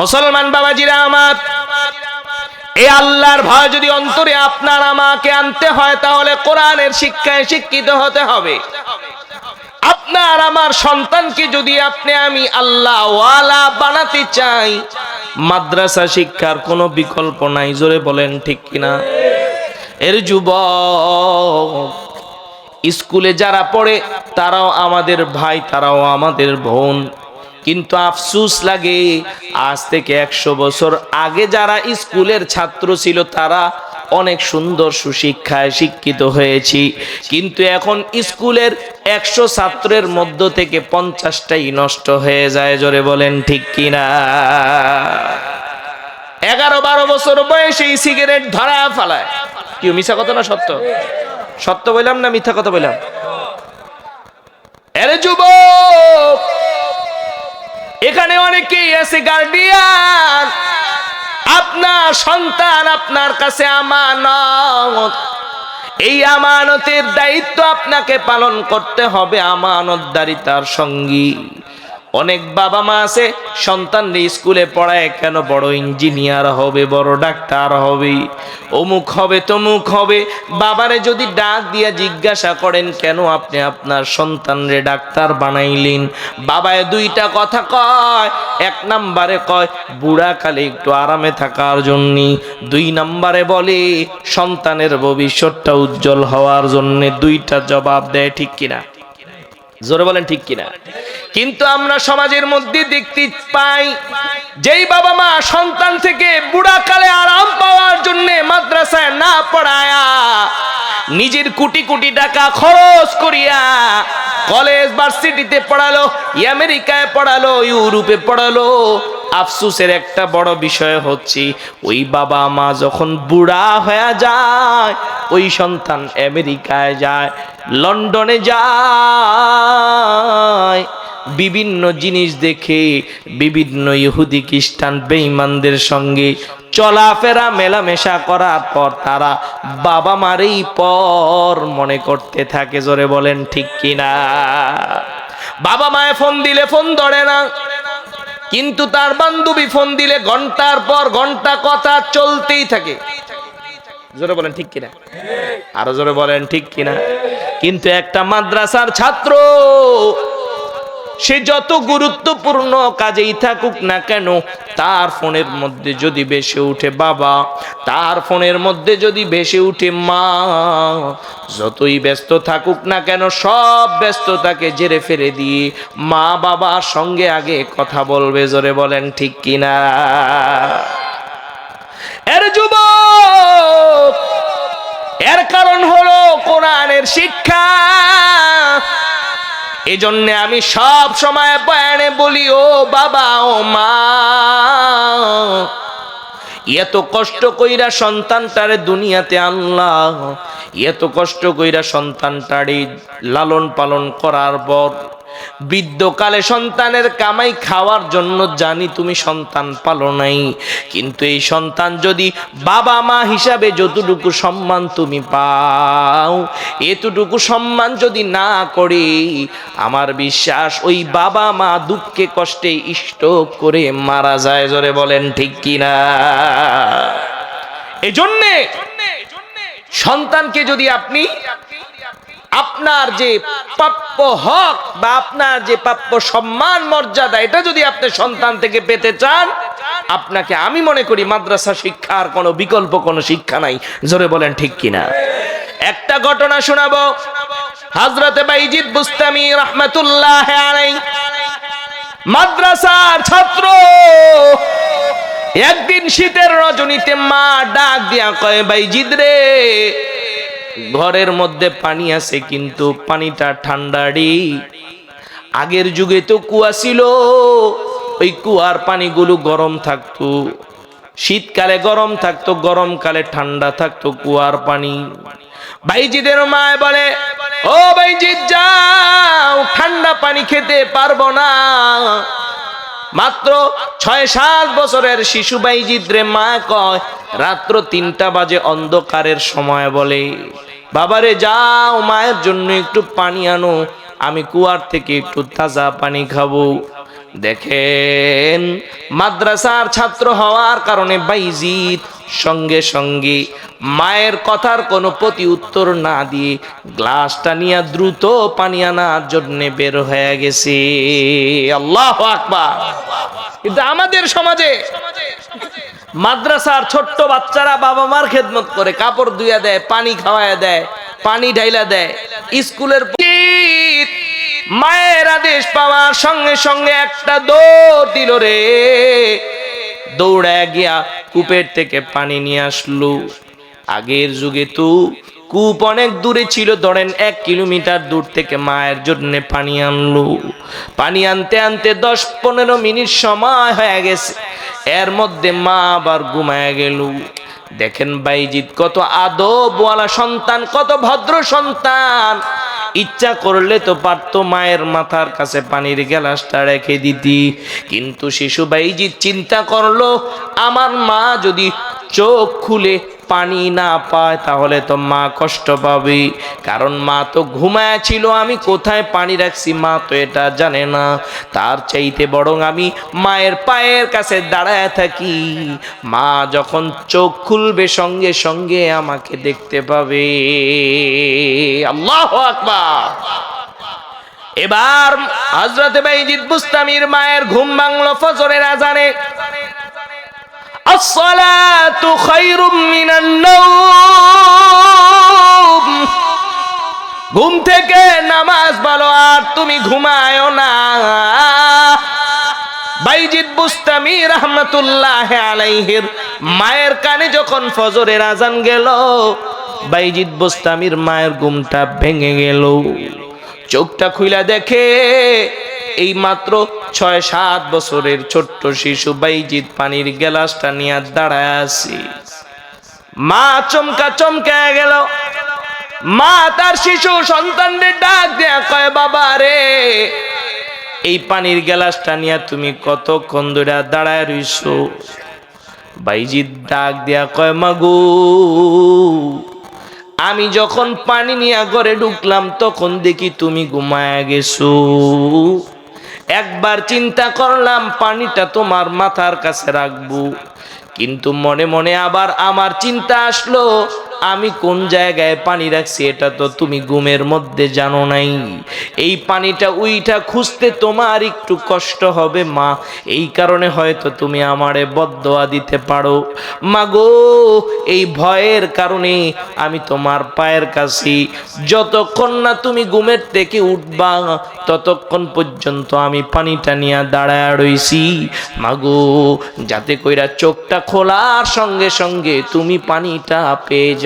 মুসলমান বাবাজিরা আমার, এই আল্লাহর ভয় যদি অন্তরে আপনার আমাকে আনতে হয়, তাহলে কোরআনের শিক্ষায় শিক্ষিত হতে হবে। আপনার আমার সন্তানকে যদি আমি আল্লাহ ওয়ালা বানাতে চাই, মাদ্রাসা শিক্ষার কোনো বিকল্প নাই। জোরে বলেন ঠিক কিনা? এর যুবক, স্কুলে যারা পড়ে তারাও আমাদের ভাই, তারাও আমাদের বোন, কিন্তু আফসোস লাগে আজ থেকে 100 বছর আগে যারা স্কুলের ছাত্র ছিল তারা অনেক সুন্দর সুশিক্ষায় শিক্ষিত হয়েছি, কিন্তু এখন স্কুলের 100 ছাত্রের মধ্য থেকে 50টাই নষ্ট হয়ে যায়। জোরে বলেন ঠিক কিনা? 11-12 বছর বয়সে সিগারেট ধরা ফেলায়। কি মিথ্যা কথা না সত্য? সত্য বললাম না মিথ্যা কথা বললাম? আরে যুবক, এখানে অনেকেই আছে গার্ডিয়ান, আপনার সন্তান আপনার কাছে আমানত। এই আমানতের দায়িত্ব আপনাকে পালন করতে হবে। আমানতদারিতার সঙ্গী অনেক বাবা মা আছে, সন্তানরে স্কুলে পড়ায় কেন বড় ইঞ্জিনিয়ার হবে, বড় ডাক্তার হবে, অমুক হবে, তমুক হবে। বাবারে যদি ডাক দিয়া জিজ্ঞাসা করেন কেন আপনি আপনার সন্তানরে ডাক্তার বানাইলেন, বাবায় 2টা কথা কয়। 1 নম্বরে কয় বুড়া কালে একটু আরামে থাকার জন্য, 2 নম্বরে বলে সন্তানের ভবিষ্যৎটা উজ্জ্বল হওয়ার জন্য। 2টা জবাব দেয়, ঠিক কিনা? জোরে বলেন ঠিক কিনা? কিন্তু আমরা সমাজের মধ্যে দেখতে পাই, যেই বাবা মা সন্তান থেকে বুড়া কালে আরাম পাওয়ার জন্য মাদ্রাসায় না পড়ায়া নিজের কোটি কোটি টাকা খরচ করিয়া কলেজ ভার্সিটিতে পড়ালো, আমেরিকায় পড়ালো, ইউরোপে পড়ালো। আফসোসের একটা বড় বিষয় হচ্ছে, ওই বাবা মা যখন বুড়া হয়ে যায়, ওই সন্তান আমেরিকায় যায়, লন্ডনে যায়, বিভিন্ন জিনিস দেখে বিভিন্ন ইহুদি খ্রিস্টান বেঈমানদের সঙ্গে চলাফেরা মেলামেশা করার পর তারা বাবা মারেই পর মনে করতে থাকে। জোরে বলেন ঠিক কিনা? বাবা মায়ে ফোন দিলে ফোন ধরে না, কিন্তু তার বান্ধবী ফোন দিলে ঘন্টার পর ঘন্টা কথা চলতেই থাকে। জোরে বলেন ঠিক কিনা? আরো জোরে বলেন ঠিক কিনা? কিন্তু একটা মাদ্রাসার ছাত্র, সে যত গুরুত্বপূর্ণ কাজেই থাকুক না কেন, তার ফোনের মধ্যে যদি ভেসে উঠে বাবা, তার ফোনের মধ্যে যদি ভেসে উঠে মা, যতই ব্যস্ত থাকুক না কেন সব ব্যস্ততাকে জেরে ফেলে দিয়ে মা বাবার সঙ্গে আগে কথা বলবে। জোরে বলেন ঠিক কিনা? এর যুবক, এর কারণ হলো কোরআনের শিক্ষা। এজন্য আমি সব সময় বয়ানে বলি, ও বাবা ও মা, এত কষ্ট কইরা সন্তানটারে দুনিয়াতে আনলাম, এত কষ্ট কইরা সন্তানটারে লালন পালন করার পর বৃদ্ধকালে সন্তানের কামাই খাওয়ার জন্য জানি তুমি সন্তান পালো নাই, কিন্তু এই সন্তান যদি বাবা মা হিসাবে যতটুকু সম্মান তুমি পাও, এতটুকু সম্মান যদি না করে, আমার বিশ্বাস ওই বাবা মা দুঃখে কষ্টে স্ট্রোক করে মারা যায়। জোরে বলেন ঠিক কিনা? এজন্যে সন্তানকে যদি আপনি আপনার যে প্রাপ্য হক বা আপনার যে প্রাপ্য সম্মান মর্যাদা, এটা যদি আপনি সন্তান থেকে পেতে চান, আপনাকে আমি মনে করি মাদ্রাসা শিক্ষার কোনো বিকল্প কোনো শিক্ষা নাই। জোরে বলেন ঠিক কিনা? একটা ঘটনা শোনাবো। হযরতে বাইজিদ বুস্তামি রাহমাতুল্লাহ আলাইহি মাদ্রাসার ছাত্র, একদিন শীতের রজনীতে মা ডাক দিয়া কয়, বাইজিদ রে, ঘরের মধ্যে পানি আছে কিন্তু পানিটা ঠান্ডা রে। আগের যুগে তো কুয়া ছিল, ওই কুয়ার পানিগুলো গরম থাকতো, শীতকালে গরম থাকতো, গরমকালে ঠান্ডা থাকতো কুয়ার পানি। বাইজিদের মা বলে, ও বাইজিদ যাও, ঠান্ডা পানি খেতে পারবো না। মাত্র 6-7 বছরের শিশু বাইজিদ রে মা কয়, রাত্র 3টা বাজে অন্ধকারের সময় বলে, বাবারে যাও মায়ের জন্য একটু পানি আনো, আমি কুয়ার থেকে একটু তাজা পানি খাবো। দেখেন মাদ্রাসার ছাত্র হওয়ার কারণে বাইজিদ সঙ্গে সঙ্গে মায়ের কথার কোনো প্রতি উত্তর না দিয়ে গ্লাসটা নিয়ে দ্রুত পানি আনার জন্য বের হয়ে গেছে। আল্লাহু আকবার। কিন্তু আমাদের সমাজে মাদ্রাসার ছোট্ট বাচ্চারা বাবা মার খেদমত করে, কাপড় ধুইয়া দেয়, পানি খাওয়ায়া দেয়, পানি ঢাইলা দেয়। স্কুলের মায়ের আদেশ পাওয়ার সঙ্গে সঙ্গে একটা দৌড় দিল রে, দৌড়ে গিয়া কূপের থেকে পানি নিয়ে আসলো। আগের যুগে তো কূপ অনেক দূরে ছিল, ধরেন 1 কিলোমিটার দূর থেকে মায়ের জন্য পানি আনলো। পানি আনতে আনতে 10-15 মিনিট সময় হয়ে গেছে, এর মধ্যে মা আবার ঘুমায় গেল। দেখেন বাইজিদ কত আদবওয়ালা সন্তান, কত ভদ্র সন্তান। ইচ্ছা করলে তো পারতো মায়ের মাথার কাছে পানির গ্লাসটা রেখে দিতি, কিন্তু শিশু বাইজিদ চিন্তা করলো আমার মা যদি চোখ খুলে পানি না পায় তাহলে তো মা কষ্ট পাবে, কারণ মা তো ঘুমায় ছিল, আমি কোথায় পানি রাখছি মা তো এটা জানে না। তার চাইতে বরং আমি মায়ের পায়ের কাছে দাঁড়ায় থাকি, মা যখন চোখ খুলবে সঙ্গে সঙ্গে আমাকে দেখতে পাবে। আল্লাহু আকবার। এবার হযরত বাইজিদ বুস্তামির মায়ের ঘুম ভাঙলো ফজরের আজানে। আসসালাতু খায়রুম মিনান নাওম, ঘুম থেকে নামাজ ভালো, আর তুমি ঘুমায়ো না। বাইজিদ বুস্তামি রাহমাতুল্লাহ আলাইহির মায়ের কানে যখন ফজরের আজান গেল, বাইজিদ বুস্তামির মায়ের ঘুমটা ভেঙে গেল। চোখটা খুইলা দেখে এই মাত্র 6-7 বছরের ছোট্ট শিশু বাইজিদ পানির গ্লাসটা নিয়ে দাঁড়ায় আছে। মা চমকা গেল। মা তার শিশু সন্তানদের ডাক দেয়া কয়, বাবা রে, এই পানির গ্লাসটা নিয়ে তুমি কতক্ষণ ধরে দাঁড়ায় রইছো? বাইজিদ ডাক দেয়া কয়, মাগো, আমি যখন পানি নিয়ে ঘরে ঢুকলাম তখন দেখি তুমি ঘুমায় গেছো। একবার চিন্তা করলাম পানিটা তোমার মাথার কাছে রাখবো, কিন্তু মনে মনে আবার আমার চিন্তা আসলো আমি কোন জায়গায় পানি রাখছি এটা তো তুমি ঘুমের মধ্যে জানো নাই। এই পানিটা উইঠা খুঁজতে তোমার একটু কষ্ট হবে মা, এই কারণে হয়তো তুমি আমারে বদদোয়া দিতে পারো। মাগো, এই ভয়ের কারণে আমি তোমার পায়ের কাছে যতক্ষণ না তুমি ঘুমের থেকে উঠবা ততক্ষণ পর্যন্ত আমি পানিটা নিয়ে দাঁড়ায় রইছি। মাগো, যাতে কইরা চোখটা খোলার সঙ্গে সঙ্গে তুমি পানিটা পেয়ে যাও।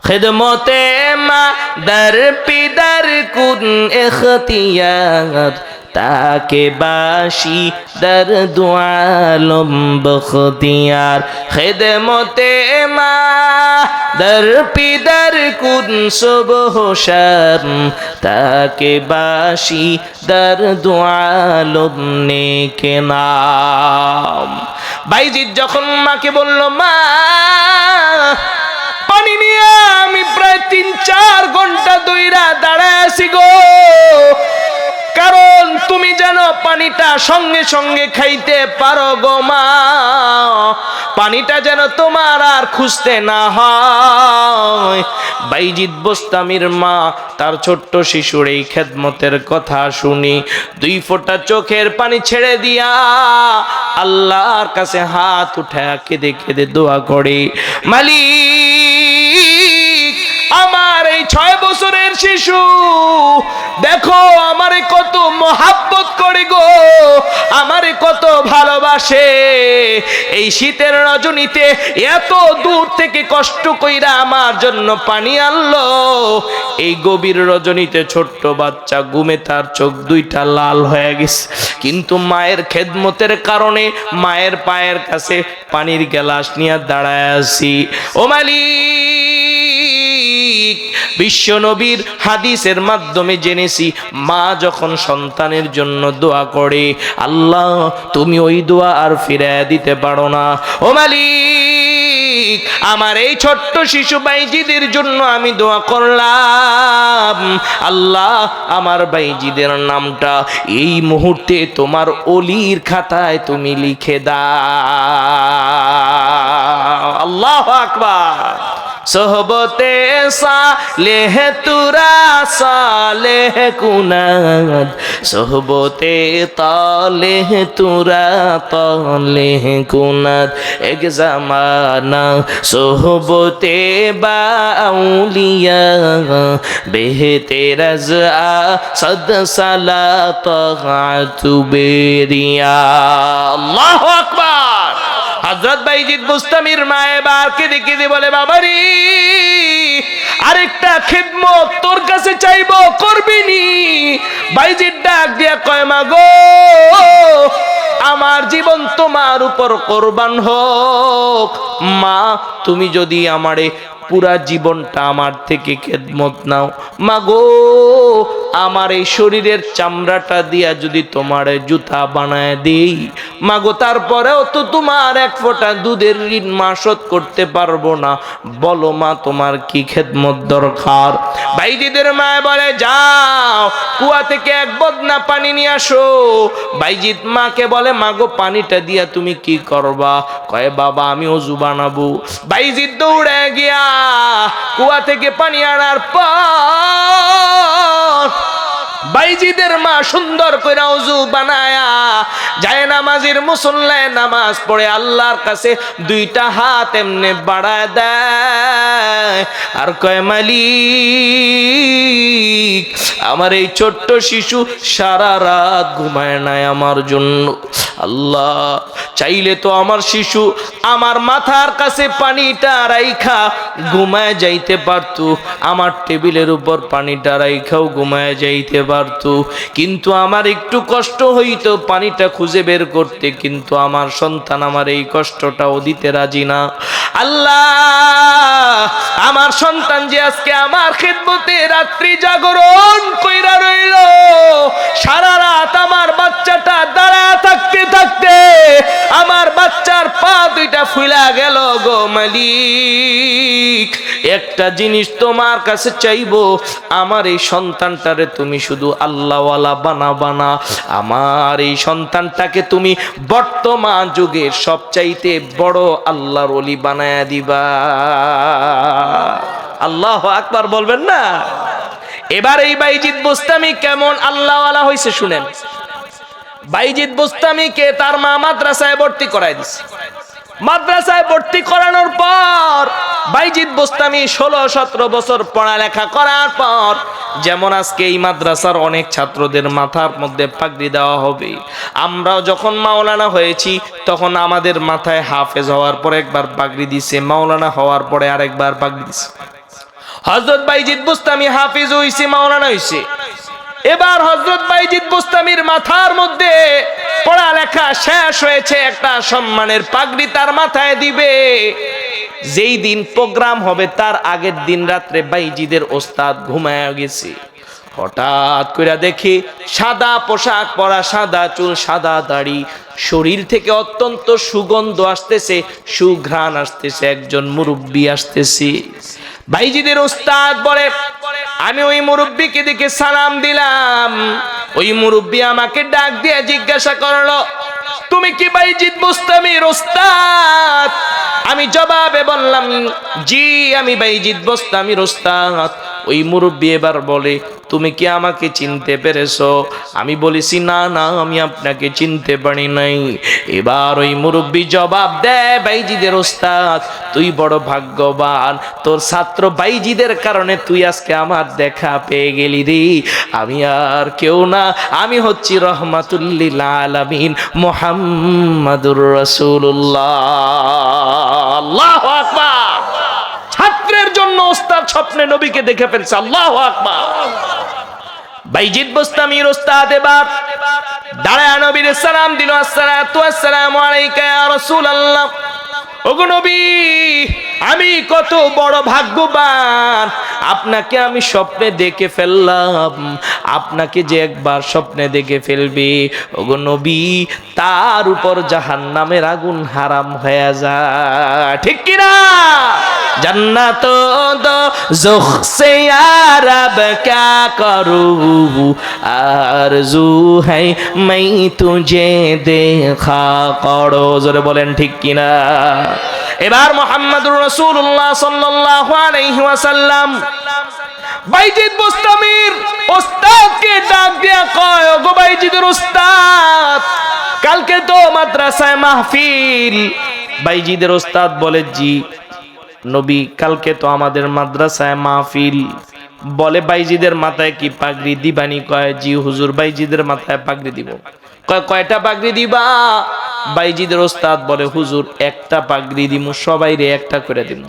খিদমতে মা দর পিদর কুন ইখতিয়ার, তাকে বাসি দর দুআলম বখতিয়ার। খিদমতে মা দর পিদর কুন সুবহ শাম, তাকে বাসি দর দুআলম নেকে নাম। বাইজিদ যখন মাকে বলল, মা, পানি নিয়ে আমি প্রায় 3-4 ঘন্টা দইরা দাঁড়ায় আছি গো, কারণ তুমি যেন পানিটা সঙ্গে সঙ্গে খাইতে পারো গো মা, পানিটা যেন তোমার আর খুঁজতে না হয়। বাইজিদ বুস্তামির মা তার ছোট্ট শিশুর এই খেদমতের কথা শুনি 2 ফোঁটা চোখের পানি ছেড়ে দিয়া আল্লাহর কাছে হাত উঠায় কেঁদে কেঁদে দোয়া করে, মালিক, আমার এই 6 বছরের শিশু দেখো আমারে কত মোহাব্বত করে গো, আমারে কত ভালোবাসে। এই শীতের রজনীতে এত দূর থেকে কষ্ট কইরা আমার জন্য পানি আনলো। এই গভীর রজনীতে ছোট্ট বাচ্চা ঘুমে তার চোখ 2টা লাল হয়ে গেছে, কিন্তু মায়ের খেদমতের কারণে মায়ের পায়ের কাছে পানির গ্লাস নিয়ে দাঁড়ায় আছি। ও মালিক, বিশ্ব নবীর হাদিসের মাধ্যমে জেনেছি মা যখন সন্তানের জন্য দোয়া করে আল্লাহ তুমি ওই দোয়া আর ফিরিয়ে দিতে পারো না। ও মালিক, মালিক, আমার এই ছোট্ট শিশু বাইজিদের জন্য আমি দোয়া করলাম, আল্লাহ আমার বাইজিদের নামটা এই মুহূর্তে তোমার ওলির খাতায় তুমি লিখে দাও। আল্লাহু আকবার। সোহবতে সালেহ তুরা সালেহ কুনাদ, সোহবতে তালেহ তুরা তালেহ কুনাদ, এক জামানা সোহবতে বাউলিয়া বেহতে রাজা সদ সালাত বেরিয়া। আল্লাহু আকবার। হযরত বাইজিদ বুস্তামির মা এবার কেঁদে কেঁদে বলে, বাবারি আরেকটা খিদমত তোর কাছে চাইবো, করবি নি? বাইজিদ ডাক দিয়া কয়, মা গো আমার জীবন তোমার উপর কোরবান হোক। মা তুমি যদি আমারে পুরা জীবনটা আমার থেকে খেদমত নাও, মাগো আমার এই শরীরের চামড়াটা দিয়া যদি তোমার জুতা বানায় দেই, মাগো তারপরেও তো তোমার এক ফোঁটা দুধের ঋণ মা শোধ করতে পারবো না, বলো মা তোমার কি খেদমত দরকার? বাইজিদের মা বলে, যাও কুয়া থেকে এক বদনা পানি নিয়ে আসো। বাইজিদ মাকে বলে, মাগো পানিটা দিয়া তুমি কি করবা? কয়, বাবা আমি ওযু বানাবো। বাইজিদ দৌড়ে গিয়া কুয়া থেকে পানি আনার পর বাইজিদের মা সুন্দর করে ওযু বানায়া যায় নামাজের মুসল্লায় নামাজ পড়ে আল্লাহর কাছে দুইটা হাত এমনে বাড়ায় দেয় আর কয়, মালিক আমার এই ছোট্ট শিশু সারা রাত ঘুমায় নাই আমার জন্য। আল্লাহ চাইলে তো আমার শিশু আমার মাথার কাছে পানিটা রাইখা ঘুমায় যাইতে পারতো, আমার টেবিলের উপর পানিটা রাইখাও ঘুমায় যাইতে পারতো, কিন্তু আমার একটু কষ্ট হইতো পানিটা খুঁজে বের করতে, কিন্তু আমার সন্তান আমার এই কষ্টটাও দিতে রাজি না। আল্লাহ আমার সন্তান যে আজকে আমার খেদমতে রাত্রি জাগরণ কইরা রইল, সারা রাত আমার বাচ্চাটা দাঁড়া থাকতে থাকতে আমার বাচ্চার পা দুইটা ফুলা গেল গো মালিক। একটা জিনিস তোমার কাছে চাইবো, আমার এই সন্তানটারে তুমি শুধু আল্লাহওয়ালা বানাবা না, আমার এই সন্তানটাকে তুমি বর্তমান যুগের সবচাইতে বড় আল্লাহর ওলি বানায়া দিবা। আল্লাহু আকবার বলবেন না? এবার এই বাইজিদ বুস্তামি কেমন আল্লাহওয়ালা হয়েছে শুনেন। বাইজিদ বুস্তামিকে তার মা মাদ্রাসায় ভর্তি করায় দিছে। মাদ্রাসায় ভর্তি করানোর পর বাইজিদ বুস্তামি 16-17 বছর পড়ালেখা করার পর, যেমন আজকে এই মাদ্রাসার অনেক ছাত্রদের মাথার মধ্যে পাগড়ি দেওয়া হবে, আমরাও যখন মাওলানা হয়েছি তখন আমাদের মাথায় হাফেজ হওয়ার পর একবার পাগড়ি দিছে, মাওলানা হওয়ার পরে আরেকবার পাগড়ি দিছে। হযরত বাইজিদ বুস্তামি হাফিজ হইছে, মাওলানা হইছে। এবার হযরত বাইজিদ বুস্তামির মাথার মধ্যে পড়ালেখা শেষ হয়েছে, একটা সম্মানের পাগড়ি তার মাথায় দিবে। যেই দিন প্রোগ্রাম হবে তার আগের দিন রাত্রে বাইজিদের ওস্তাদ ঘুমায় গেছে। হঠাৎ করে দেখি সাদা পোশাক পরা, সাদা চুল, সাদা দাড়ি, শরীর থেকে অত্যন্ত সুগন্ধ আসতেছে, সুঘ্রাণ আসতেছে, একজন মুরব্বী আসতেছে। বাইজিদের ওস্তাদ বলে, আমি ওই মুরব্বীকে দেখে সালাম দিলাম। ওই মুরব্বী আমাকে ডাক দিয়ে জিজ্ঞাসা করলো, তুমি কি বাইজিদ বুস্তামির ওস্তাদ? আমি জবাবে বললাম, জি আমি বাইজিদ বুস্তামির ওস্তাদ। ওই মুরব্বী এবার বলে, তুমি কি আমাকে চিনতে পেরেছো? আমি বলেছি, না না আমি আপনাকে চিনতে পারি নাই। এবার ওই মুরব্বী জবাব দেয়, বাইজিদের ওস্তাদ তুই বড় ভাগ্যবান, তোর ছাত্র বাইজিদের কারণে তুই আজকে আমার দেখা পেয়ে গেলি রে। আমি আর কেউ না, আমি হচ্ছি রহমাতুল লিল আলামিন মুহাম্মাদুর রাসূলুল্লাহ। আল্লাহু আকবার। ছাত্রের জন্য ওস্তাদ স্বপ্নে নবীকে দেখে ফেলছে। আল্লাহু আকবার। বাইজিদ বুস্তামির ওস্তাদ এবার দাঁড়ায় নবীর সালাম দিল, আসসালাতু ওয়াসসালামু আলাইকা ইয়া রাসূলুল্লাহ। ওগো নবী, আমি কত বড় ভাগ্যবান, আপনাকে আমি স্বপ্নে দেখে ফেললাম, আপনাকে যে একবার স্বপ্নে দেখে ফেলবে ওগো নবী, তার উপর জাহান্নামের আগুন হারাম হয়ে যায়। ঠিক কিনা? जन्नत दो ज़ुख से यार अब क्या करूँ, आरज़ू है मैं तुझे देखा करो। जोरे बोलें ठीक किना? এবার মুহাম্মদুর রাসূলুল্লাহ সাল্লাল্লাহু আলাইহি ওয়াসাল্লাম বাইজিদ বুস্তামির ওস্তাদকে ডাক দিয়া কয়, ওগো বাইজিদের ওস্তাদ, কালকে তো মাদ্রাসায় মাহফিল। বাইজিদের ওস্তাদ বলে, জি নবী, কালকে তো আমাদের মাদ্রাসায় মাহফিল। বলে, বাইজিদের মাথায় কি পাগড়ি দিবানি? কয়, জি হুজুর, বাইজিদের মাথায় পাগড়ি দিব। কয়, কয়টা পাগড়ি দিবা? বাইজিদের ওস্তাদ বলে, হুজুর একটা পাগড়ি দিমু, সবাইরে একটা করে দিমু।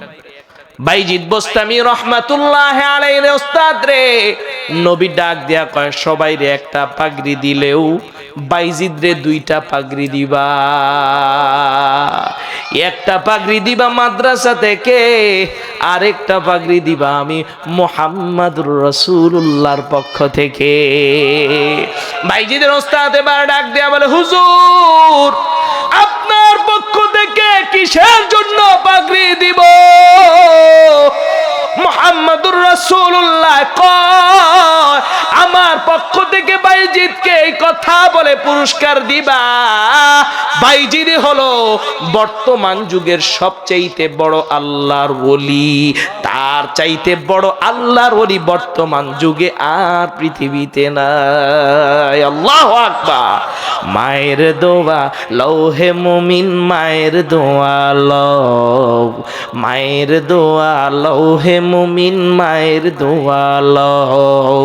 বাইজিদ বোস্তামি রহমাতুল্লাহ আলাইহির ওস্তাদ রে নবী ডাক দিয়া কয়, সবাইরে একটা পাগড়ি দিলেও বাইজিদ রে দুইটা পাগড়ি দিবা। একটা পাগড়ি দিবা মাদ্রাসা থেকে, আরেকটা পাগড়ি দিবা আমি মুহাম্মদুর রাসূলুল্লাহর পক্ষ থেকে। বাইজিদের ওস্তাদ এবার ডাক দিয়া বলে, হুজুর আপনার পক্ষ থেকে কিসের জন্য পাগড়ি দিব? মুহাম্মদুর রাসূলুল্লাহ কয়, আমার পক্ষ থেকে বাইজিদকে এই কথা বলে পুরস্কার দিবা। বাইজিদ হলো বর্তমান যুগের সবচাইতে বড় আল্লাহর ওলি, তার চাইতে বড় আল্লাহর ওলি বর্তমান যুগে আর পৃথিবীতে নাই। আল্লাহু আকবার। মায়ের দোয়া লৌহে মুমিন, মায়ের দোয়া লও, মায়ের দোয়া লৌহে মুমিন, মায়ের দোয়া লও।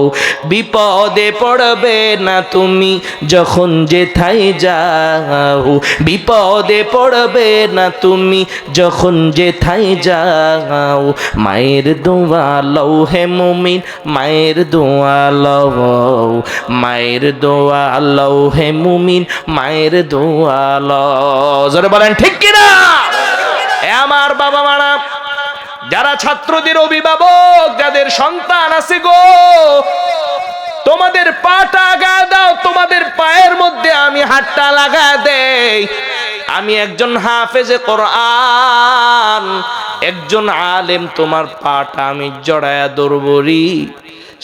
বিপদে পড়বে না তুমি যখন যেথায় যাও, বিপদে পড়বে না তুমি যখন যেথায় যাও। মায়ের দোয়া লৌহে মুমিন, মায়ের দোয়া লও, মায়ের দোয়া লৌহে মুমিন, মায়ের দোয়া লও। জোরে বলেন ঠিক কিনা? এ আমার বাবা মারা, যারা ছাত্রদের অভিভাবক, যাদের সন্তান আছে গো, তোমাদের পাটা আগা দাও, তোমাদের পায়ের মধ্যে আমি হাতটা লাগা দেই। আমি একজন হাফেজে কোরআন, একজন আলেম, তোমার পাটা আমি জড়ায়া ধরবরি।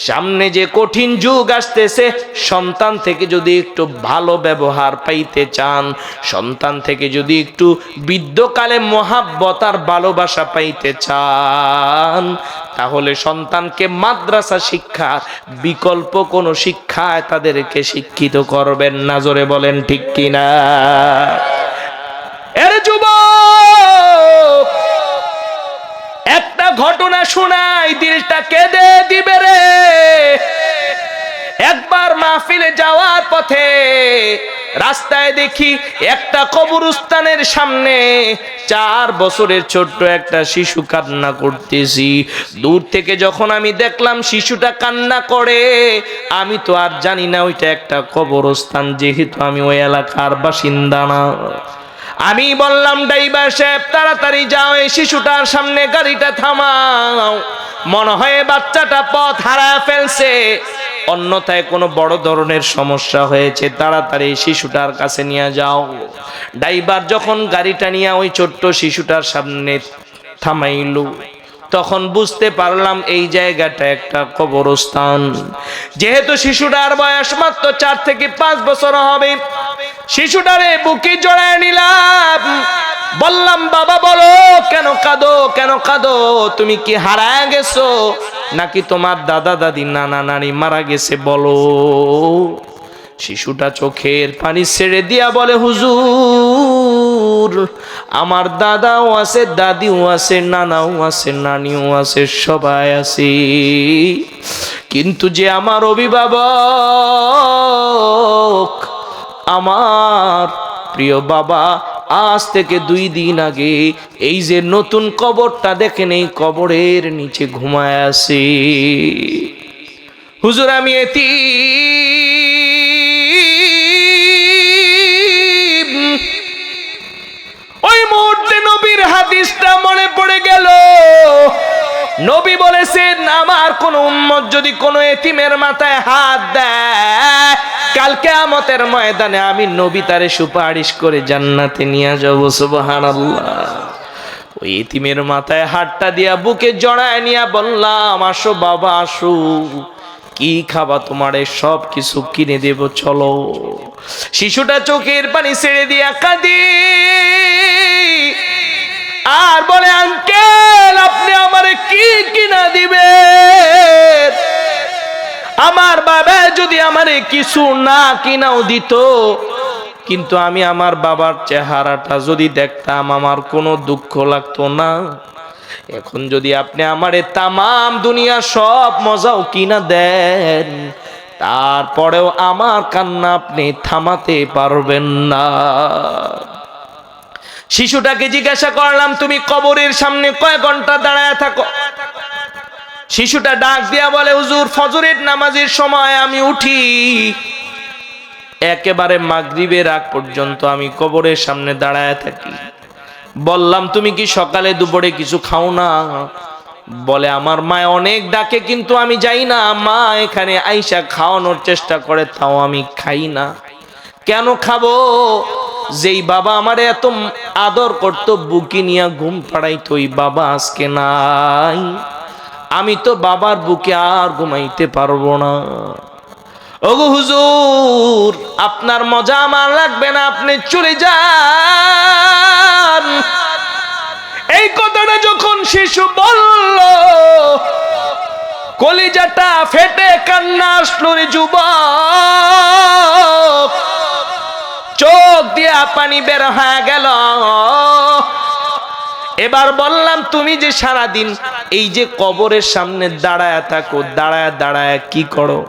সামনে যে কঠিন যুগ আসতেছে, সন্তান থেকে যদি একটু ভালো ব্যবহার পাইতে চান, সন্তান থেকে যদি একটু বৃদ্ধকালে মহাব্বত আর ভালোবাসা পাইতে চান, তাহলে সন্তানকে মাদ্রাসা শিক্ষা বিকল্প কোনো শিক্ষায় তাদেরকে শিক্ষিত করবেন না। জোরে বলেন ঠিক কিনা? এর যুবক, একটা ঘটনা শোনাই, দিলটা কেঁদে দিবে রে। একবার মাহফিলে যাওয়ার পথে রাস্তায় দেখি একটা কবরস্থানের সামনে 4 বছরের ছোট্ট একটা শিশু কান্না করতেছি। দূর থেকে যখন আমি দেখলাম শিশুটা কান্না করে, আমি তো আর জানি না ওইটা একটা কবরস্থান, যেহেতু আমি ওই এলাকার বাসিন্দা না। আমি বললাম, ড্রাইভার সাহেব তাড়াতাড়ি যাও, এই শিশুটার সামনে গাড়িটা থামাও, মনে হয় বাচ্চাটা পথ হারায় ফেলছে, অন্যথায় কোনো বড় ধরনের সমস্যা হয়েছে, তাড়াতাড়ি শিশুটার কাছে নিয়ে যাও। ড্রাইভার যখন গাড়িটা নিয়ে ওই ছোট্ট শিশুটার সামনে থামাইল, তখন বুঝতে পারলাম এই জায়গাটা একটা কবরস্থান। যেহেতু শিশুটার বয়স মাত্র 4 থেকে 5 বছর হবে, শিশুটারে বুকে জড়ায় নিলাম, বললাম, বাবা বলো কেন কাঁদো, কেন কাঁদো? তুমি কি হারায় গেছো নাকি তোমার দাদা দাদি নানা নানি মারা গেছে বলো? শিশুটা চোখের পানি ছেড়ে দিয়া বলে, হুজুর আমার দাদাও আছে, দাদিও আছে, নানাও আছে, নানিও আছে, সবাই আছে, কিন্তু যে আমার অভিভাবক, আমার প্রিয় বাবা, আজ থেকে 2 দিন আগে এই যে নতুন কবরটা দেখেন, এই কবরের নিচে ঘুমায় আছে। হুজুর আমি এতিম। ওই মুহূর্তে নবীর হাদিসটা মনে পড়ে গেল, নবী বলেছেন আমার কোন উম্মত যদি কোন এতিমের মাথায় হাত দেয়, কাল কিয়ামতের ময়দানে আমি নবী তারে সুপারিশ করে জান্নাতে নিয়ে যাব। সুবহানাল্লাহ। ওই এতিমের মাথায় হাতটা দিয়া বুকে জড়ায় নিয়ে বললাম, আসো বাবা আসো, কি খাবা তোমারে সব কিছু কিনে দেব, চলো। শিশুটা চোখের পানি ছেড়ে দিয়া কাঁদি আর বলে, আঙ্কেল আপনি আমারে কি কিনা দিবেন? আমার বাবা যদি আমারে কিছু না কিনাও দিত, কিন্তু আমি আমার বাবার চেহারাটা যদি দেখতাম আমার কোনো দুঃখ লাগতো না। এখন যদি আপনি আমারে তামাম দুনিয়া সব মজাও কিনা দেন, তারপরেও আমার কান্না আপনি থামাতে পারবেন না। শিশুটাকে জিজ্ঞাসা করলাম, তুমি কবরের সামনে কয় ঘন্টা দাঁড়ায় থাকো? শিশুটা ডাক দিয়া বলে, হুজুর ফজরের নামাজের সময় আমি উঠি, একেবারে মাগরিবের আগ পর্যন্ত আমি কবরের সামনে দাঁড়ায় থাকি। বললাম, তুমি কি সকালে দুপুরে কিছু খাও না? বলে, আমার মা অনেক ডাকে কিন্তু আমি যাই না। মা এখানে আইসা খাওয়ানোর চেষ্টা করে, তাও আমি খাই না। কেন খাবো? যেই বাবা আমারে এত আদর করত, বুকে নিয়ে ঘুম পাড়াইতো, ওই বাবা আজকে নাই। আমি তো বাবার বুকে আর ঘুমাইতে পারবো না। ওগো হুজুর, আপনার মজা আমার লাগবে না, আপনি চলে যান। এই কথাটা যখন শিশু বলল, কলিজাটা ফেটে কান্না আসলো রে যুবক, চোখ দিয়া পানি বের হয়ে গেল। এবার বললাম, তুমি যে সারাদিন এই যে কবরের সামনে দাঁড়ায় থাকো, দাঁড়ায় দাঁড়ায় কি করো?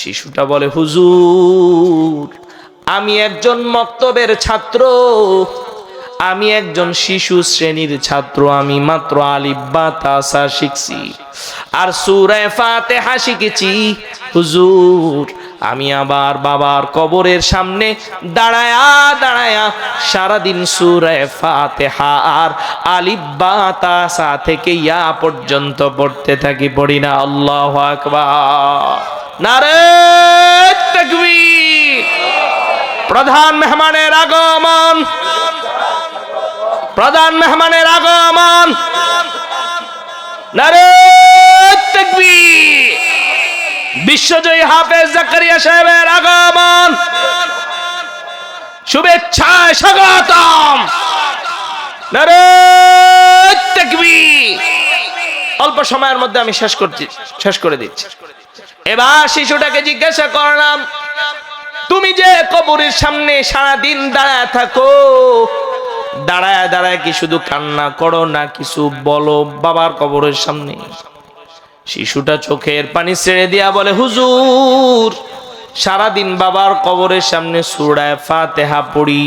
শিশুটা বলে, হুজুর আমি একজন মক্তবের ছাত্র, আমি একজন শিশু শ্রেণীর ছাত্র, আমি মাত্র আলিফ বা তা সা শিখছি আর সূরা ফাতিহা শিখেছি। হুজুর আমি আবার বাবার কবরের সামনে দাঁড়ায়া দাঁড়ায়া সারাদিন সূরা ফাতিহা আর আলিফ বা তা সা থেকে ইয়া পর্যন্ত পড়তে থাকি। পড়ি না? আল্লাহু আকবার, নারে তাকবীর। প্রধান মেহমানের আগমন, প্রধান মেহমানের আগমন, নারে তাকবীর। বিশ্বজয়ী হাফেজ জাকারিয়া সাহেবের আগমন, শুভেচ্ছায় স্বাগতম, নারে তাকবীর। অল্প সময়ের মধ্যে আমি শেষ করে দিচ্ছি। এবার শিশুটাকে জিজ্ঞাসা করলাম, তুমি যে কবরের সামনে সারাদিন দাঁড়ায় থাকো, দাঁড়ায় দাঁড়ায় কি শুধু কান্না করো না কিছু বলো বাবার কবরের সামনে? শিশুটা চোখের পানি ছেড়ে দিয়া বলে, হুজুর সারাদিন বাবার কবরের সামনে সূরা ফাতিহা পড়ি,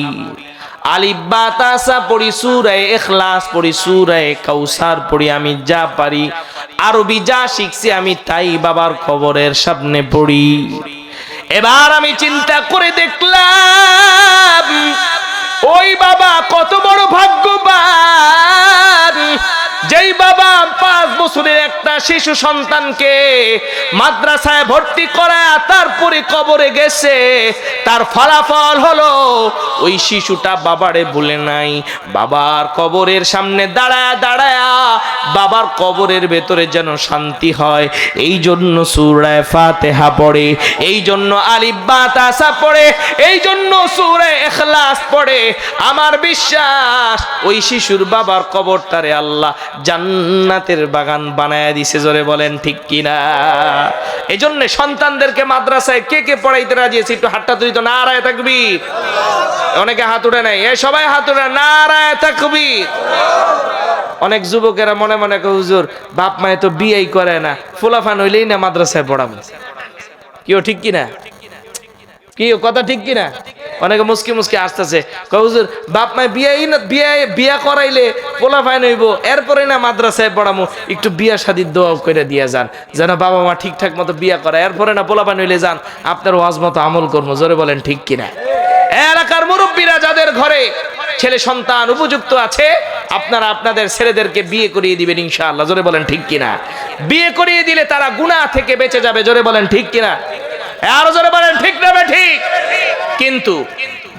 আলিফ বা তা সা পড়ি, সূরা ইখলাস পড়ি, সূরা কাউসার পড়ি, আমি যা পারি আরবি যা শিখছি আমি তাই বাবার কবরের সামনে পড়ি। এবার আমি চিন্তা করে দেখলাম, ওই বাবা কত বড় ভাগ্যবান, যেই বাবা 5 বছরের একটা শিশু সন্তানকে মাদ্রাসায় ভর্তি করায় তারপরে কবরে গেছে। তার ফলাফল হলো ওই শিশুটা বাবারে ভুলে নাই, বাবার কবরের সামনে দাঁড়ায় দাঁড়ায় বাবার কবরের ভেতরে যেন শান্তি হয়, এই জন্য সূরা ফাতিহা পড়ে, এই জন্য আলিফ বা তা সা পড়ে, এই জন্য সূরা ইখলাস পড়ে। আমার বিশ্বাস ওই শিশুর বাবার কবরটারে আল্লাহ জান্নাতের বাগান বানায় দিছে। জোরে বলেন ঠিক কিনা? এই জন্য সন্তানদেরকে মাদ্রাসায় কে কে পড়াইতে রাজি আছে একটু হাতটা তুলি তো। নারায়ে তাকবীর। অনেকে হাত উঠে নাই, এই সবাই হাত উঠে, নারায়ে তাকবীর। অনেক যুবকেরা মনে মনে কয়, হুজুর বাপ মায়ে তো বিয়েই করে না, ফুলাফান হইলেই না মাদ্রাসায় পড়াবো। কিও ঠিক কিনা? কি কথা ঠিক কিনা? অনেকে মুসকি মুসকি আসতেছে, হুজুর বাপ মায় বিয়া করাইলে পোলা ফাইন হইব, এরপরে না মাদ্রাসায় পড়ামু, একটু বিয়া শাদীর দোয়া করে দিয়ে যান যেন বাবা মা ঠিকঠাক মতো বিয়া করে, এরপরে না পোলা ফাইন হইলে যান আপনার ওয়াজ মতো আমল করবো। জোরে বলেন ঠিক কিনা? এলাকার মুরব্বীরা যাদের ঘরে ছেলে সন্তান উপযুক্ত আছে, আপনারা আপনাদের ছেলেদেরকে বিয়ে করিয়ে দিবেন ইনশাআল্লাহ। জোরে বলেন ঠিক কিনা? বিয়ে করিয়ে দিলে তারা গুনাহ থেকে বেঁচে যাবে। জোরে বলেন ঠিক কিনা? আরো জোরে বলেন ঠিক না ঠিক? কিন্তু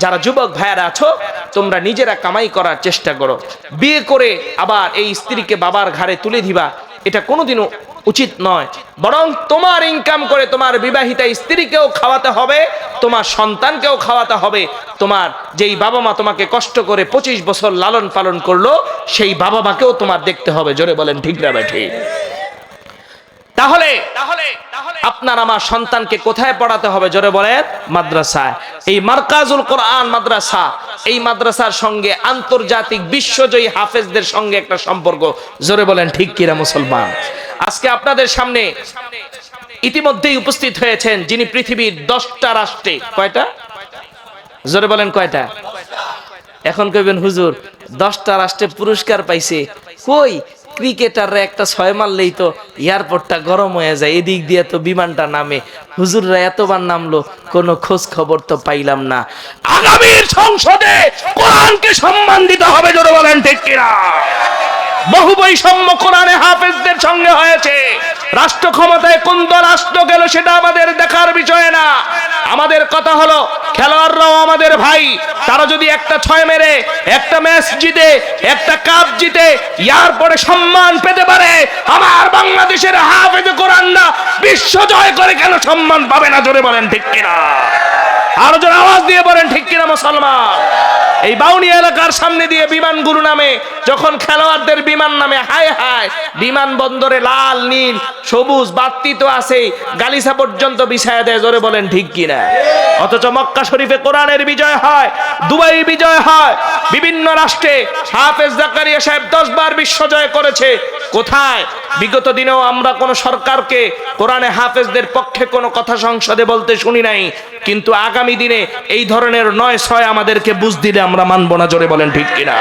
যারা যুবক ভাইয়ারা আছো, তোমরা নিজেরা কামাই করার চেষ্টা করো। বিয়ে করে আবার এই স্ত্রীকে বাবার ঘাড়ে তুলে দিবা, এটা কোনোদিনও উচিত নয়। বরং তোমার ইনকাম করে তোমার বিবাহিতা স্ত্রীকেও খাওয়াতে হবে, তোমার সন্তানকেও খাওয়াতে হবে। তোমার যেই বাবা মা তোমাকে কষ্ট করে 25 বছর লালন পালন করলো, সেই বাবা মাকেও তোমার দেখতে হবে। জোরে বলেন ঠিক না ঠিক? তাহলে আপনার আমার সন্তানকে কোথায় পড়াতে হবে? জোরে বলেন মাদ্রাসায়। এই মারকাজুল কোরআন মাদ্রাসা, এই মাদ্রাসার সঙ্গে আন্তর্জাতিক বিশ্বজয়ী হাফেজদের সঙ্গে একটা সম্পর্ক। জোরে বলেন ঠিক কিনা মুসলমান? আজকে আপনাদের সামনে ইতিমধ্যেই উপস্থিত হয়েছেন যিনি পৃথিবীর 10টা রাষ্ট্রে, কয়টা? জোরে বলেন কয়টা? এখন কইবেন হুজুর 10টা রাষ্ট্রে পুরস্কার পাইছে, কই ক্রিকেটাররা একটা 6 মারলেই তো এয়ারপোর্টটা গরম হয়ে যায়, এদিক দিয়ে তো বিমানটা নামে, হুজুররা এতবার নামলো, কোনো খোঁজ খবর তো পাইলাম না। আগামীর সংসদে কোরআনকে সম্মান দিতে হবে। জোরে বলেন ঠিক কিনা? বহু বৈষম্য কোরআনে হাফেজদের সঙ্গে হয়েছে। রাষ্ট্র ক্ষমতায় কোন দল রাষ্ট্র গেল সেটা আমাদের দেখার বিষয় না। আমাদের কথা হলো খেলোয়াড়রাও আমাদের ভাই, তারা যদি একটা 6 মেরে একটা ম্যাচ জিতে, একটা কাপ জিতে, ইয়ার পরে সম্মান পেতে পারে, আমার বাংলাদেশের হাফেজ কোরআনরা বিশ্ব জয় করে কেন সম্মান পাবে না? জোরে বলেন ঠিক কিনা? আরো জোরে আওয়াজ দিয়ে বলেন ঠিক কিনা মুসলমান? এই বাউনিয়া এলাকার সামনে দিয়ে বিমানগুলো নামে, যখন খেলোয়াড়দের বিমান নামে, হায় হায়, বিমান বন্দরে লাল নীল সবুজ বাতি তো আছে, গালিসা পর্যন্ত বিছায়া দেয়। জোরে বলেন ঠিক কিনা? অথচ মক্কা শরীফে কোরআনের বিজয় হয়, দুবাই বিজয় হয়, বিভিন্ন রাষ্ট্রে হাফেজ জাকারিয়া সাহেব 10 বার বিশ্ব জয় করেছে। কোথায়? বিগত দিনেও আমরা কোন সরকারকে কোরআনে হাফেজদের পক্ষে কোনো কথা সংসদে বলতে শুনি নাই, কিন্তু আগামী দিনে এই ধরনের 9-6 আমাদেরকে বুঝ দিলে আমরা মানব না। জোরে বলেন ঠিক কিনা?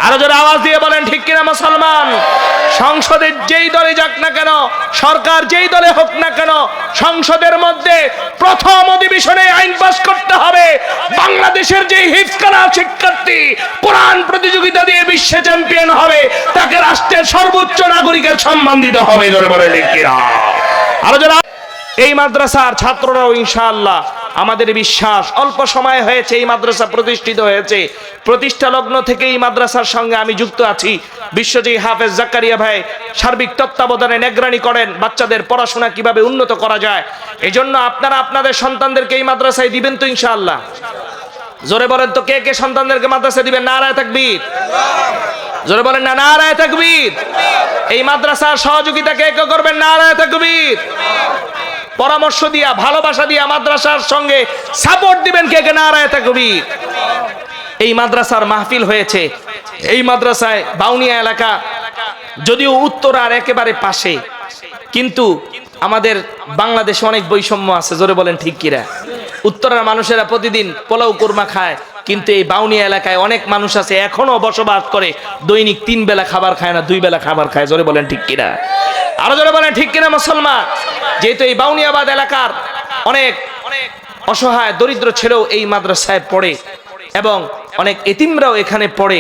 আরো জোরে আওয়াজ দিয়ে বলেন ঠিক কিনা মুসলমান? সংসদের যেই দলে যাক না কেন, সরকার যেই দলে হোক না কেন, সংসদের মধ্যে প্রথম অধিবেশনে আইন পাস করতে হবে, বাংলাদেশের যে হিফজখানা শিক্ষার্থী কোরআন প্রতিযোগিতা দিয়ে বিশ্ব চ্যাম্পিয়ন হবে, তাকে রাষ্ট্রের সর্বোচ্চ নাগরিকের সম্মান দিতে হবে। জোরে বলেন ঠিক কিনা? আরো জোরে। এই মাদ্রাসার ছাত্ররাও ইনশাআল্লাহ, আমাদের বিশ্বাস, অল্প সময় হয়েছে এই মাদ্রাসা প্রতিষ্ঠিত হয়েছে, প্রতিষ্ঠা লগ্ন থেকে এই মাদ্রাসার সঙ্গে আমি যুক্ত আছি। বিশ্বজয়ী হাফেজ জাকারিয়া ভাই সার্বিক তত্ত্বাবধানে নিগরানি করেন বাচ্চাদের পড়াশোনা কিভাবে উন্নত করা যায়। এজন্য আপনারা আপনাদের সন্তানদেরকে এই মাদ্রাসায় দিবেন তো ইনশাআল্লাহ? জোরে বলেন তো, কে কে সন্তানদেরকে মাদ্রাসায় দিবেন? নারায়ে তাকবীর। জোরে বলেন না নারায়ে তাকবীর। এই মাদ্রাসার সহযোগিতা কে কে করবেন? নারায়ে তাকবীর। পরামর্শ দিয়া, ভালোবাসা দিয়া মাদ্রাসার সঙ্গে সাপোর্ট দিবেন কে কে? নারায়ে তাকবীর। এই মাদ্রাসার মাহফিল হয়েছে, এই মাদ্রাসায় বাউনিয়া এলাকা যদিও উত্তরার একেবারে পাশে, কিন্তু আমাদের বাংলাদেশে অনেক বৈষম্য আছে। জোরে বলেন ঠিক কিনা? উত্তরার মানুষেরা প্রতিদিন পোলাও কোরমা খায়, কিন্তু এই বাউনিয়া এলাকায় অনেক মানুষ আছে এখনো বসবাস করে, দৈনিক 3 বেলা খাবার খায় না, 2 বেলা খাবার খায়। জোরে বলেন ঠিক কিনা? আরো জোরে বলেন ঠিক কিনা মুসলমান? যেহেতু এই বাউনিয়াবাদ এলাকার অনেক অসহায় দরিদ্র ছেলেও এই মাদ্রাসায় পড়ে, এবং অনেক এতিমরাও এখানে পড়ে,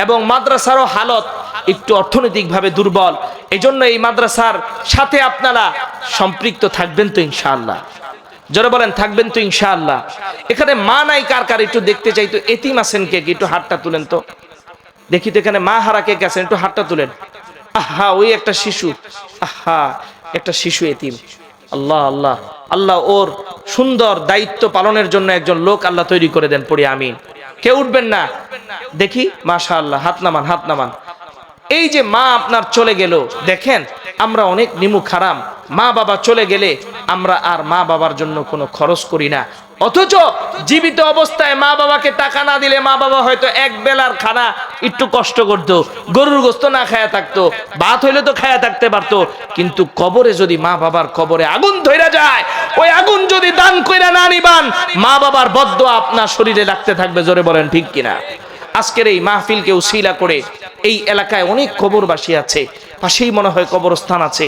এবং মাদ্রাসারও হালত একটু অর্থনৈতিকভাবে দুর্বল। এজন্য এই মাদ্রাসার সাথে আপনারা সম্পৃক্ত থাকবেন তো ইনশাআল্লাহ? জোরে বলেন থাকবেন তো ইনশাআল্লাহ? এখানে মা নাই কার কার একটু দেখতে চাই তো। এতিম আছেন কে? একটু হাতটা তুলেন তো দেখি তো। এখানে মা হারা কে আছেন? একটু হাতটা তুলেন। আহা, ওই একটা শিশু, আহা একটা শিশু এতিম। আল্লাহ আল্লাহ আল্লাহ, ওর সুন্দর দায়িত্ব পালনের জন্য একজন লোক আল্লাহ তৈরি করে দেন। পড়ি আমিন। কেউ উঠবেন না দেখি? মাশাআল্লাহ, হাত নামান, হাত নামান। এই যে মা আপনার চলে গেল, দেখেন আমরা অনেক নিমুখ হারাম, মা বাবা চলে গেলে আমরা আর মা বাবার জন্য কোনো খরচ করি না, অথচ জীবিত অবস্থায় মা বাবাকে টাকা না দিলে মা বাবা হয়তো এক বেলার খানা একটু কষ্ট করতো, গরুর গোস্ত না খায়া থাকতো, ভাত হইলে তো খায়া থাকতে পারতো, কিন্তু কবরে যদি মা বাবার কবরে আগুন ধইরা যায়, ওই আগুন যদি দান কইরা না নিবান, মা বাবার বদদোয়া আপনার শরীরে লাগতে থাকবে। জোরে বলেন ঠিক কিনা? আজকের এই মাহফিলকে উসিলা করে এই এলাকায় অনেক কবরবাসী আছে, পাশেই মনে হয় কবরস্থান আছে,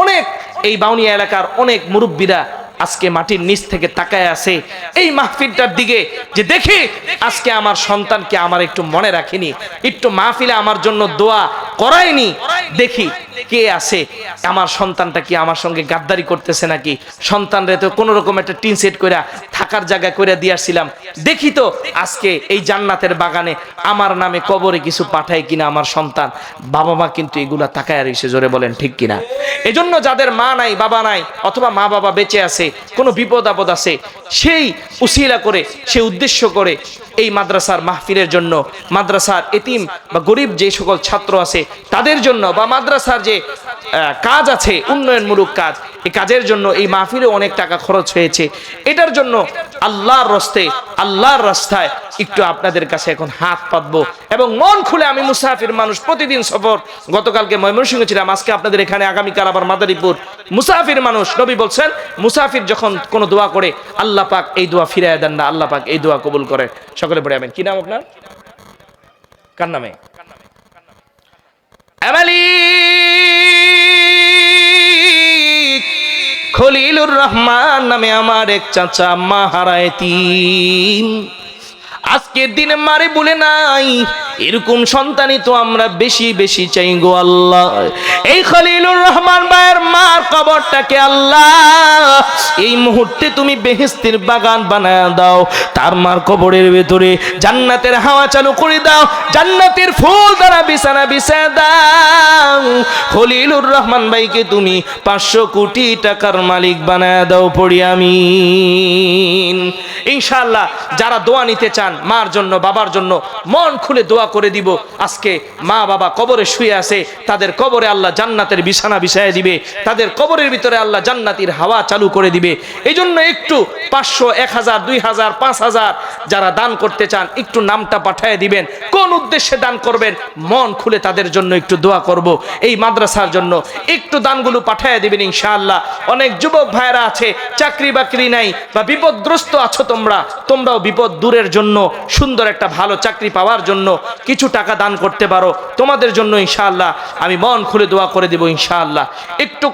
অনেক এই বাউনিয়া এলাকার অনেক মুরব্বীরা আজকে মাটির নিচ থেকে তাকায় আছে এই মাহফিলটার দিকে, যে দেখি আজকে আমার সন্তানকে আমার একটু মনে রাখিনি, একটু মাহফিলে আমার জন্য দোয়া করায়নি, দেখি কে আছে, আমার সন্তানটা কি আমার সঙ্গে গাদ্দারি করতেছে নাকি, সন্তানরে তো কোনো রকম একটা টিন সেট করে থাকার জায়গা করে দিয়ে আসছিলাম, দেখি তো আজকে এই জান্নাতের বাগানে আমার নামে কবরে কিছু পাঠায় কিনা আমার সন্তান। বাবা মা কিন্তু এগুলা তাকায় রইছে, জোরে বলেন ঠিক কিনা? এজন্য যাদের মা নাই বাবা নাই অথবা মা বাবা বেঁচে আছে, কোনো বিপদ আপদ আছে, সেই উসিলা করে, সে উদ্দেশ্য করে এই মাদ্রাসার মাহফিলের জন্য, মাদ্রাসার এতিম বা গরিব যে সকল ছাত্র আছে তাদের জন্য, বা মাদ্রাসার যে কাজ আছে উন্নয়নমূলক কাজ, এই কাজের জন্য এই মাহফিলে অনেক টাকা খরচ হয়েছে। এটার জন্য আল্লাহর রাস্তায়, আল্লাহর রাস্তায় একটু আপনাদের কাছে এখন হাত পাতবো এবং মন খুলে, আমি মুসাফির মানুষ, প্রতিদিন সফর, গতকালকে ময়মনসিংহ ছিলাম, আজকে আপনাদের এখানে, আগামীকাল আবার মাদারীপুর, মুসাফির মানুষ। নবী বলছেন মুসাফির যখন কোনো দোয়া করে আল্লাহ পাক এই দোয়া ফিরায় দেন না, আল্লাহ পাক এই দোয়া কবুল করেন। সকলে পড়ে আমিন। কি নাম আপনার? কার নামে? খলিলুর রহমান নামে আমার এক চাচা, মা হারা এতিম। আজকের দিনে মারে বলে নাই, এরকম সন্তানই তো আমরা বেশি বেশি চাই গো আল্লাহ। এই খলিলুর রহমান ভাইয়ের মার কবরটাকে আল্লাহ এই মুহূর্তে তুমি বেহেশতের বাগান বানায় দাও, তার মার কবরের ভেতরে জান্নাতের হাওয়া চালু করে দাও, জান্নাতের ফুল দ্বারা বিছানা বিছায় দাও। খলিলুর রহমান ভাইকে তুমি 500 কোটি টাকার মালিক বানায় দাও, পড়ি আমিন। ইনশাআল্লাহ যারা দোয়া নিতে চান মার জন্য বাবার জন্য, মন খুলে দোয়া করে দিব। আজকে মা বাবা কবরে শুয়ে আছে, তাদের কবরে আল্লাহ জান্নাতের বিছানা বিছায় দিবে, তাদের কবরের ভিতরে আল্লাহ জান্নাতের হাওয়া চালু করে দিবে। এই জন্য একটু 500, 1000, 2000, 5000 যারা দান করতে চান একটু নামটা পাঠিয়ে দিবেন। কোন উদ্দেশ্যে দান করবেন মন খুলে তাদের জন্য একটু দোয়া করব। এই মাদ্রাসার জন্য একটু দানগুলো পাঠিয়ে দিবেন ইনশাআল্লাহ। অনেক যুবক ভাইরা আছে চাকরি বাকরি নাই বা বিপদগ্রস্ত আছো, তোমরাও বিপদ দূরের জন্য, সুন্দর একটা ভালো চাকরি পাওয়ার জন্য কিছু টাকা দান করতে পারো। তোমাদের জন্য ইনশাআল্লাহ আমি মন খুলে দোয়া করে দেব ইনশাআল্লাহ। একটু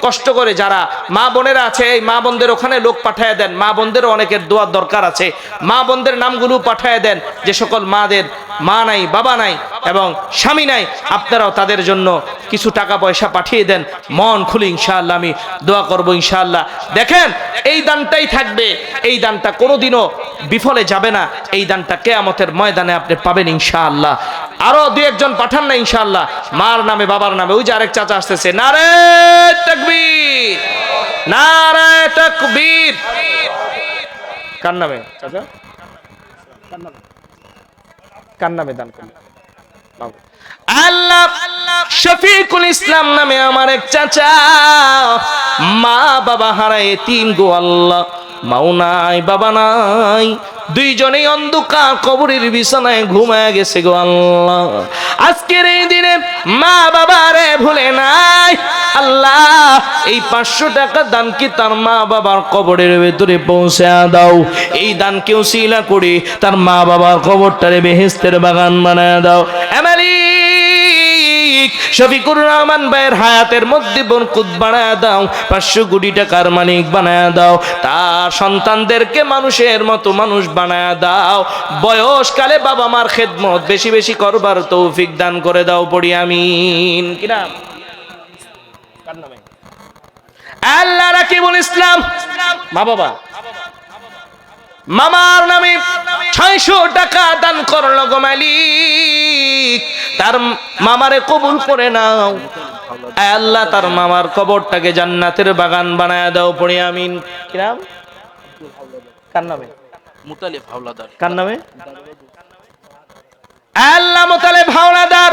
কষ্ট করে যারা মা বোনেরা আছে, এই মা বোনদের ওখানে লোক পাঠিয়ে দেন, মা বোনদের অনেকের দোয়ার দরকার আছে, মা বোনদের নামগুলো পাঠিয়ে দেন। যে সকল মাদের মা নাই বাবা নাই এবং স্বামী নাই, আপনারাও তাদের জন্য কিছু টাকা পয়সা পাঠিয়ে দেন। মন খুলে ইনশাআল্লাহ আমি দোয়া করব ইনশাআল্লাহ। দেখেন এই দানটাই থাকবে, এই দানটা কোনোদিনও বিফলে যাবে না, এই দানটা কিয়ামতের ময়দানে আপনি পাবেন ইনশাআল্লাহ। আরো 2-1 জন পাঠান না ইনশাআল্লাহ, মার নামে বাবার নামে। ওই যে আরেক চাচা আসতেছে, নারে তাকবীর, নারে তাকবীর। কার নামে চাচা? কার নামে দান করলেন? আল্লাহ শফিকুল ইসলাম নামে আমার এক চাচা, মা বাবা হারা এতিম গো আল্লাহ, মাও নাই বাবা নাই, দুইজনেই অন্ধকার কবরের বিছানায় ঘুমায় গেছে গো আল্লাহ। আজকের এই দিনে মা বাবারে ভুলে নাই আল্লাহ, এই 500 টাকা দান কি তার মা বাবার কবরের ভেতরে পৌঁছে দাও। এই দানকে উসিলা করে তার মা বাবার কবরটারে বেহেশতের বাগান বানায় দাও। শফিকুর রহমান ভাইয়ের হায়াতের মধ্যে বরকত বানায় দাও, 500 কোটি টাকার মালিক বানায় দাও, তার সন্তানদেরকে মানুষের মতো মানুষ বানায় দাও, বয়সকালে বাবা মার খেদমত বেশি বেশি করবার তৌফিক দান করে দাও, পড়ি আমিন। কি নাম? কার নামে? আল্লাহ রাকিবুল ইসলাম মা বাবা, মামার নামে 600 টাকা দান করল গো মালিক, তার মামারে কবুল করে নাও আল্লাহ, তার মামার কবরটাকে জান্নাতের বাগান বানায় দাও, পড়ি আমিন। কি নাম? কার নামে? মুতালিব হাওলাদার। কার নামে? আল্লাহ মুতালিব হাওলাদার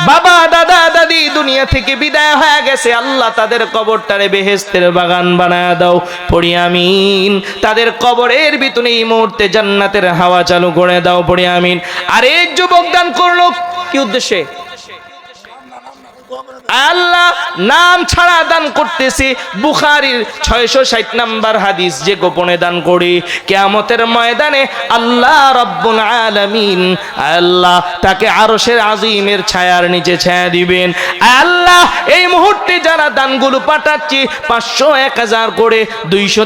বাবা দাদা দাদি দুনিয়া থেকে বিদায় হয়ে গেছে, আল্লাহ তাদের কবরটারে বেহেশতের বাগান বানায় দাও, পড়ি আমিন। তাদের কবরের ভিতরে এই মুহূর্তে জান্নাতের হাওয়া চালু করে দাও, পড়ি আমিন। আর এক যুবক দান করলো কি উদ্দেশ্যে? আল্লাহ নাম ছাড়া দান করতেছি। বুখারীর 660 নাম্বার হাদিস, যে গোপনে দান করি কিয়ামতের ময়দানে আল্লাহ রাব্বুল আলামিন আল্লাহ তাকে আরশের আজিমের ছায়ার নিচে ছায়া দিবেন। আল্লাহ এই মুহূর্তে যারা দানগুলো পাঠাচ্ছি 500 1000 করে 200